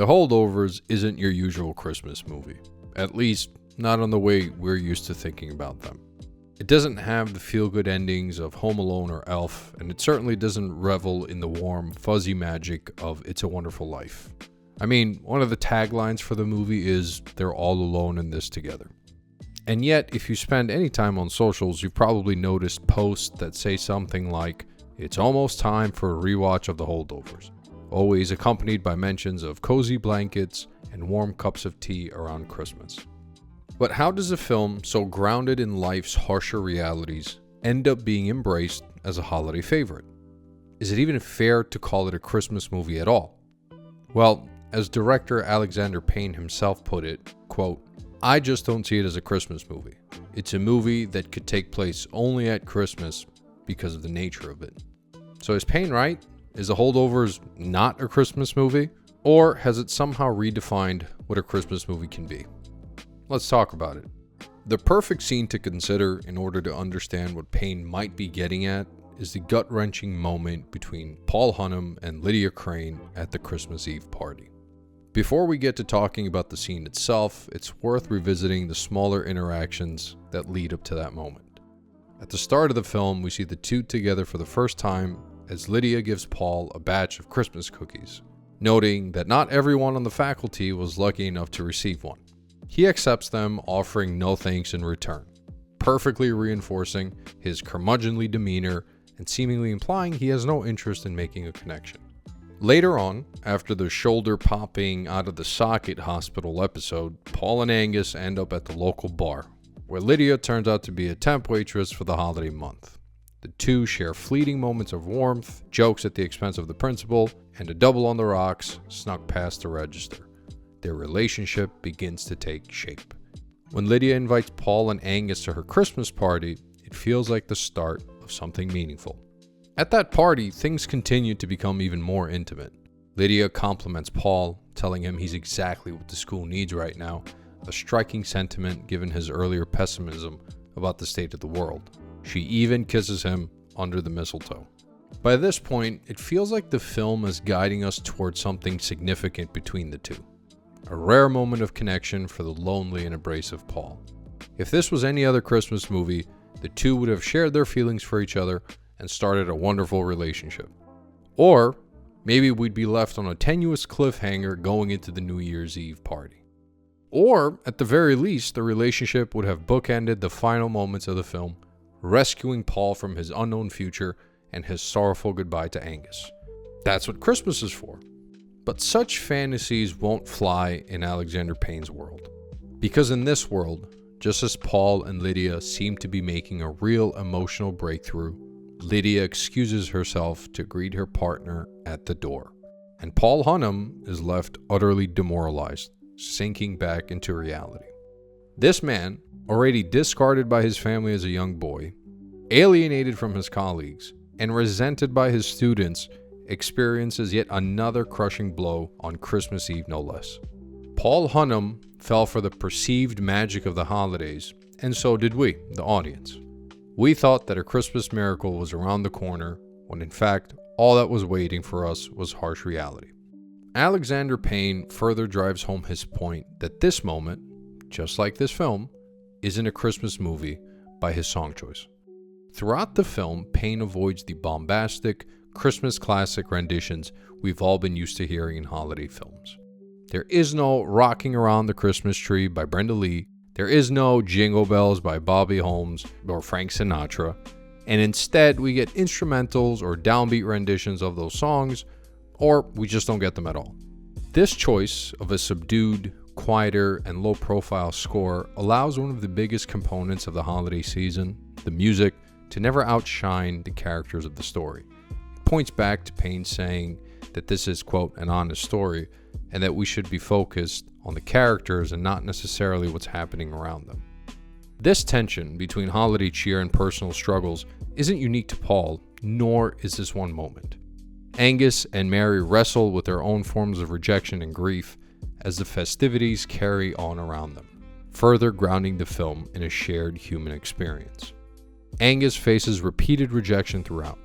The Holdovers isn't your usual Christmas movie, at least not on the way we're used to thinking about them. It doesn't have the feel-good endings of Home Alone or Elf, and it certainly doesn't revel in the warm, fuzzy magic of It's a Wonderful Life. I mean, one of the taglines for the movie is, "They're all alone in this together." And yet, if you spend any time on socials, you've probably noticed posts that say something like, "It's almost time for a rewatch of The Holdovers," always accompanied by mentions of cozy blankets and warm cups of tea around Christmas. But how does a film so grounded in life's harsher realities end up being embraced as a holiday favorite? Is it even fair to call it a Christmas movie at all? Well, as director Alexander Payne himself put it, quote, "I just don't see it as a Christmas movie. It's a movie that could take place only at Christmas because of the nature of it." So is Payne right? Is The Holdovers not a Christmas movie? Or has it somehow redefined what a Christmas movie can be? Let's talk about it. The perfect scene to consider in order to understand what Payne might be getting at is the gut-wrenching moment between Paul Hunnam and Lydia Crane at the Christmas Eve party. Before we get to talking about the scene itself, it's worth revisiting the smaller interactions that lead up to that moment. At the start of the film, we see the two together for the first time as Lydia gives Paul a batch of Christmas cookies, noting that not everyone on the faculty was lucky enough to receive one. He accepts them, offering no thanks in return, perfectly reinforcing his curmudgeonly demeanor and seemingly implying he has no interest in making a connection. Later on, after the shoulder popping out of the socket hospital episode, Paul and Angus end up at the local bar, where Lydia turns out to be a temp waitress for the holiday month. The two share fleeting moments of warmth, jokes at the expense of the principal, and a double on the rocks snuck past the register. Their relationship begins to take shape. When Lydia invites Paul and Angus to her Christmas party, it feels like the start of something meaningful. At that party, things continue to become even more intimate. Lydia compliments Paul, telling him he's exactly what the school needs right now, a striking sentiment given his earlier pessimism about the state of the world. She even kisses him under the mistletoe. By this point, it feels like the film is guiding us towards something significant between the two. A rare moment of connection for the lonely and abrasive Paul. If this was any other Christmas movie, the two would have shared their feelings for each other and started a wonderful relationship. Or maybe we'd be left on a tenuous cliffhanger going into the New Year's Eve party. Or, at the very least, the relationship would have bookended the final moments of the film, rescuing Paul from his unknown future and his sorrowful goodbye to Angus. That's what Christmas is for. But such fantasies won't fly in Alexander Payne's world. Because in this world, just as Paul and Lydia seem to be making a real emotional breakthrough, Lydia excuses herself to greet her partner at the door, and Paul Hunnam is left utterly demoralized, sinking back into reality. This man, already discarded by his family as a young boy, alienated from his colleagues, and resented by his students, experiences yet another crushing blow on Christmas Eve no less. Paul Hunnam fell for the perceived magic of the holidays, and so did we, the audience. We thought that a Christmas miracle was around the corner, when in fact, all that was waiting for us was harsh reality. Alexander Payne further drives home his point that this moment, just like this film, isn't a Christmas movie by his song choice. Throughout the film, Payne avoids the bombastic, Christmas classic renditions we've all been used to hearing in holiday films. There is no Rocking Around the Christmas Tree by Brenda Lee. There is no Jingle Bells by Bobby Holmes or Frank Sinatra. And instead, we get instrumentals or downbeat renditions of those songs, or we just don't get them at all. This choice of a subdued, quieter, and low-profile score allows one of the biggest components of the holiday season, the music, to never outshine the characters of the story. It points back to Payne saying that this is, quote, an honest story, and that we should be focused on the characters and not necessarily what's happening around them. This tension between holiday cheer and personal struggles isn't unique to Paul, nor is this one moment. Angus and Mary wrestle with their own forms of rejection and grief as the festivities carry on around them, further grounding the film in a shared human experience. Angus faces repeated rejection throughout.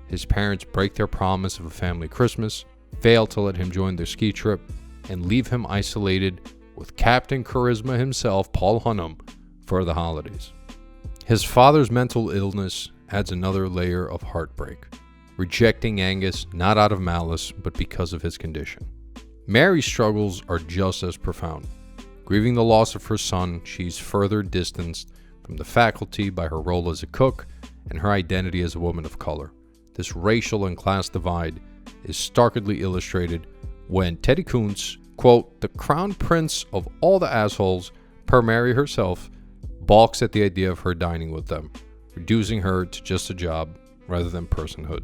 His parents break their promise of a family Christmas, fail to let him join their ski trip, and leave him isolated with Captain Charisma himself, Paul Hunnam, for the holidays. His father's mental illness adds another layer of heartbreak, rejecting Angus not out of malice but because of his condition. Mary's struggles are just as profound. Grieving the loss of her son, she's further distanced from the faculty by her role as a cook and her identity as a woman of color. This racial and class divide is starkly illustrated when Teddy Kuntz, quote, the crown prince of all the assholes, per Mary herself, balks at the idea of her dining with them, reducing her to just a job rather than personhood.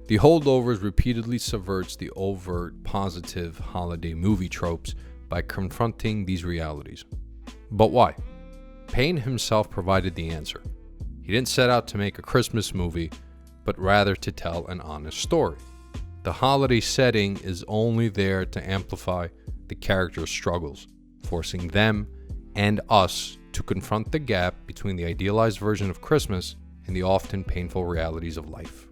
The Holdovers repeatedly subverts the overt positive holiday movie tropes by confronting these realities. But why? Payne himself provided the answer. He didn't set out to make a Christmas movie, but rather to tell an honest story. The holiday setting is only there to amplify the characters' struggles, forcing them and us to confront the gap between the idealized version of Christmas and the often painful realities of life.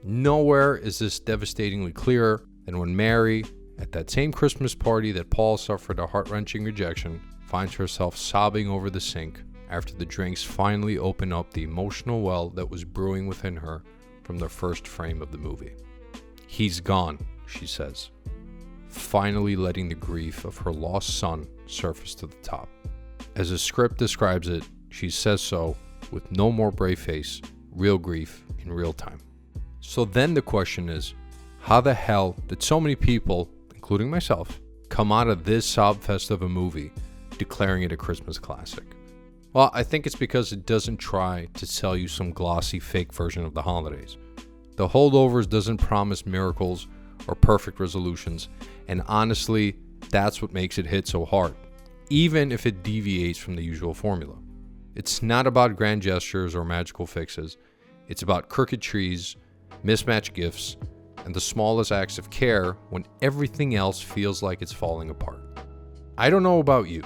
Nowhere is this devastatingly clearer than when Mary, at that same Christmas party that Paul suffered a heart-wrenching rejection, finds herself sobbing over the sink after the drinks finally open up the emotional well that was brewing within her from the first frame of the movie. He's gone, she says, finally letting the grief of her lost son surface to the top. As the script describes it, she says so with no more brave face, real grief in real time. So then the question is, how the hell did so many people, including myself, come out of this sob fest of a movie declaring it a Christmas classic? Well, I think it's because it doesn't try to sell you some glossy fake version of the holidays. The Holdovers doesn't promise miracles or perfect resolutions, and honestly, that's what makes it hit so hard, even if it deviates from the usual formula. It's not about grand gestures or magical fixes. It's about crooked trees, mismatched gifts, and the smallest acts of care when everything else feels like it's falling apart. I don't know about you,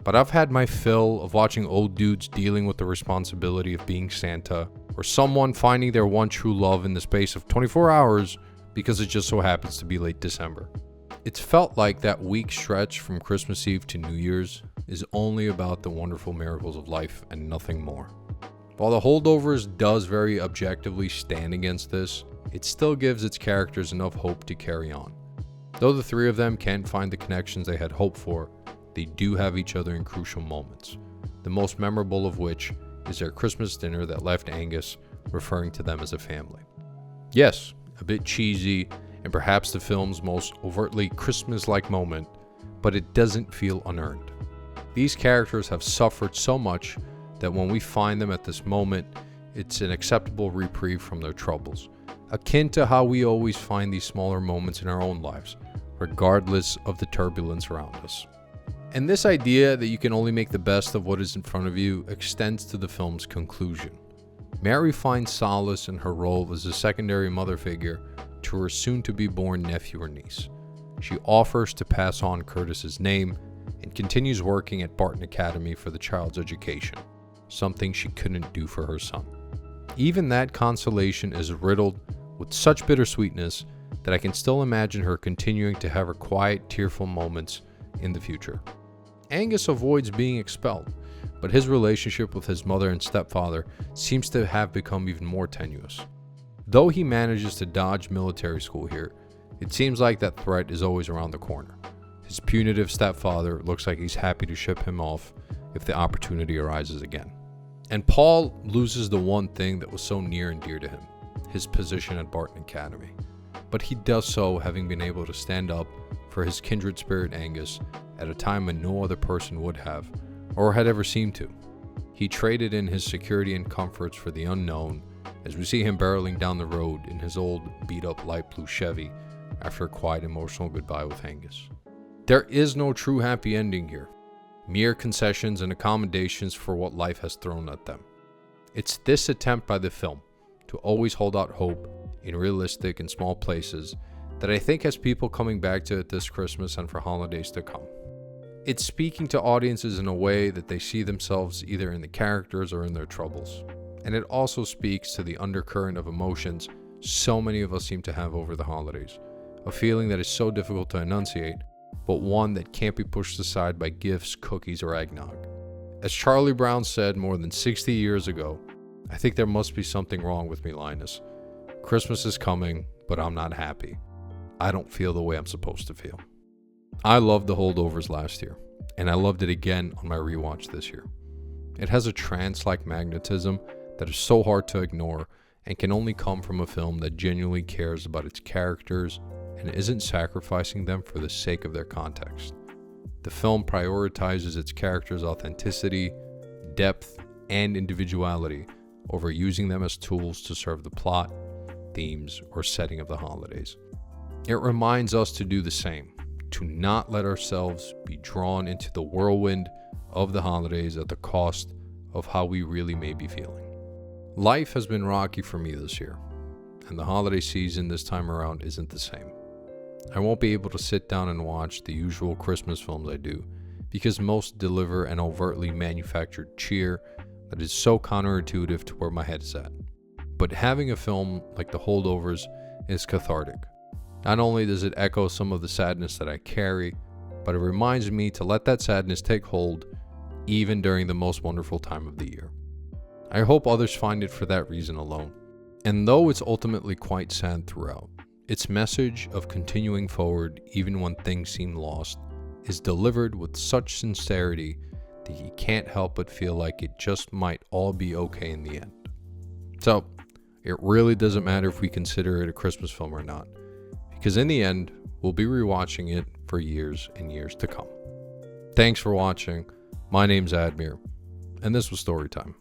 but I've had my fill of watching old dudes dealing with the responsibility of being Santa, or someone finding their one true love in the space of 24 hours because it just so happens to be late December. It's felt like that week stretch from Christmas Eve to New Year's is only about the wonderful miracles of life and nothing more. While The Holdovers does very objectively stand against this, it still gives its characters enough hope to carry on. Though the three of them can't find the connections they had hoped for, they do have each other in crucial moments, the most memorable of which is their Christmas dinner that left Angus referring to them as a family. Yes, a bit cheesy and perhaps the film's most overtly Christmas-like moment, but it doesn't feel unearned. These characters have suffered so much that when we find them at this moment, it's an acceptable reprieve from their troubles, akin to how we always find these smaller moments in our own lives, regardless of the turbulence around us. And this idea that you can only make the best of what is in front of you extends to the film's conclusion. Mary finds solace in her role as a secondary mother figure to her soon-to-be-born nephew or niece. She offers to pass on Curtis's name and continues working at Barton Academy for the child's education, something she couldn't do for her son. Even that consolation is riddled with such bittersweetness that I can still imagine her continuing to have her quiet, tearful moments in the future. Angus avoids being expelled, but his relationship with his mother and stepfather seems to have become even more tenuous. Though he manages to dodge military school here, it seems like that threat is always around the corner. His punitive stepfather looks like he's happy to ship him off if the opportunity arises again. And Paul loses the one thing that was so near and dear to him, his position at Barton Academy. But he does so having been able to stand up for his kindred spirit Angus at a time when no other person would have, or had ever seemed to. He traded in his security and comforts for the unknown, as we see him barreling down the road in his old beat-up light blue Chevy after a quiet emotional goodbye with Angus. There is no true happy ending here, mere concessions and accommodations for what life has thrown at them. It's this attempt by the film to always hold out hope in realistic and small places that I think has people coming back to it this Christmas and for holidays to come. It's speaking to audiences in a way that they see themselves either in the characters or in their troubles. And it also speaks to the undercurrent of emotions so many of us seem to have over the holidays, a feeling that is so difficult to enunciate, but one that can't be pushed aside by gifts, cookies, or eggnog. As Charlie Brown said more than 60 years ago, I think there must be something wrong with me, Linus. Christmas is coming, but I'm not happy. I don't feel the way I'm supposed to feel. I loved The Holdovers last year, and I loved it again on my rewatch this year. It has a trance-like magnetism that is so hard to ignore and can only come from a film that genuinely cares about its characters and isn't sacrificing them for the sake of their context. The film prioritizes its characters' authenticity, depth, and individuality over using them as tools to serve the plot, themes, or setting of the holidays. It reminds us to do the same, to not let ourselves be drawn into the whirlwind of the holidays at the cost of how we really may be feeling. Life has been rocky for me this year, and the holiday season this time around isn't the same. I won't be able to sit down and watch the usual Christmas films I do, because most deliver an overtly manufactured cheer that is so counterintuitive to where my head is at. But having a film like The Holdovers is cathartic. Not only does it echo some of the sadness that I carry, but it reminds me to let that sadness take hold even during the most wonderful time of the year. I hope others find it for that reason alone. And though it's ultimately quite sad throughout, its message of continuing forward even when things seem lost is delivered with such sincerity that you can't help but feel like it just might all be okay in the end. So, it really doesn't matter if we consider it a Christmas film or not, because in the end, we'll be rewatching it for years and years to come. Thanks for watching. My name's Admir, and this was Storytime.